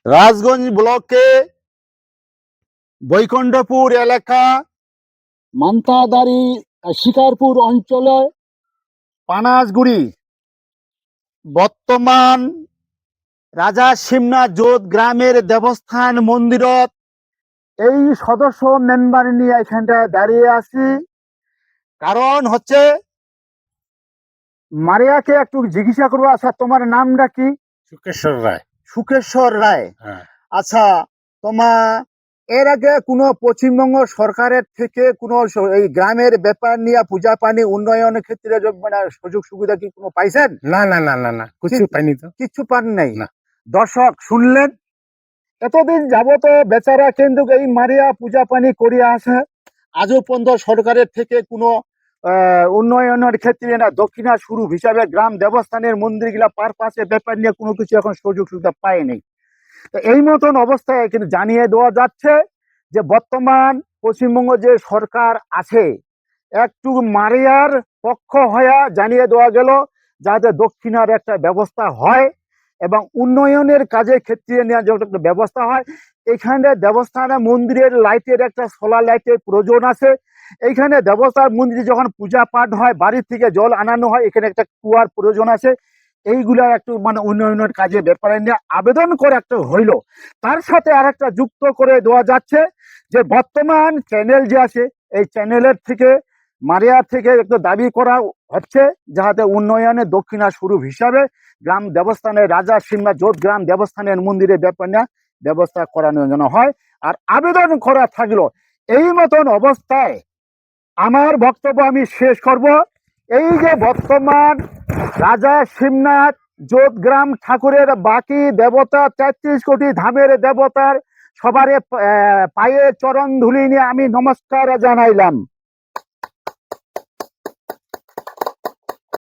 রাজগঞ্জ ব্লকে বৈকুণ্ঠপুর এলাকা মান্তাদারি শিকারপুর অঞ্চলে পানাসগুড়ি বর্তমান রাজা শিবনাথ জোত গ্রামের দেবস্থান মন্দিরত এই সদস্য মেম্বার নিয়ে এখানটায় দাঁড়িয়ে আছি। কারণ হচ্ছে মারিয়াকে একটু জিজ্ঞাসা করবো, আচ্ছা তোমার নামটা কি? সুকেশ্বর রায়। সুকেশ্বর রায়। হ্যাঁ। আচ্ছা, তোমার এর আগে কোনো পশ্চিমবঙ্গ সরকারের থেকে কোনো এই গ্রামের ব্যাপার নিয়ে পূজা পানি উন্নয়নের ক্ষেত্রে মানে সুযোগ সুবিধা কি কোনো পাইছেন? না না না না না, কিছু পাইনি তো। কিছু পান নাই? না। দর্শক শুনলেন, এতদিন যাবত বেচারা কিন্তু এই মারিয়া পূজা পানি করিয়া আছে, আজও পর্যন্ত সরকারের থেকে কোনো উন্নয়নের ক্ষেত্রে না দক্ষিণা স্বরূপ হিসাবে গ্রাম দেবস্থানের মন্দির গুলা পার পাশে ব্যাপার নিয়ে কোনো কিছু এখন সুযোগ সুবিধা পায়নি। তো এই মতন অবস্থায় কিন্তু জানিয়ে দেওয়া যাচ্ছে যে বর্তমান পশ্চিমবঙ্গ যে সরকার আছে একটু মারিয়ার পক্ষ হয়ে জানিয়ে দেওয়া গেল যাতে দক্ষিণার একটা ব্যবস্থা হয় এবং উন্নয়নের কাজে ক্ষেত্রে নেওয়ার জন্য একটা ব্যবস্থা হয়। এখানে দেবস্থান মন্দিরের লাইটের একটা সোলার লাইটের প্রয়োজন আছে। এইখানে দেবস্থান মন্দিরে যখন পূজা পাঠ হয়, বাড়ির থেকে জল আনানো হয়, এখানে একটা কুয়ার প্রয়োজন আছে। এইগুলা একটু মানে উন্নয়নের কাজে ব্যাপারে নিয়ে আবেদন করে একটা হইল। তার সাথে আর একটা যুক্ত করে দেওয়া যাচ্ছে যে বর্তমান চ্যানেল যে আছে এই চ্যানেলের থেকে মারিয়া থেকে একটু দাবি করা হচ্ছে যাতে উন্নয়নে দক্ষিণা স্বরূপ হিসাবে গ্রাম দেবস্থানের রাজা শিবনাথ জোত গ্রাম দেবস্থানের মন্দিরের ব্যাপার নিয়ে ব্যবস্থা করানো যেন হয়। আর আবেদন করা থাকলো। এই মতন অবস্থায় আমার বক্তব্য আমি শেষ করব। এই যে বর্তমান রাজা শিবনাথ জোত গ্রাম ঠাকুরের বাকি দেবতা ৩৩ কোটি ধামের দেবতার সবারে পায়ে চরণ ধুলি নিয়ে আমি নমস্কার জানাইলাম।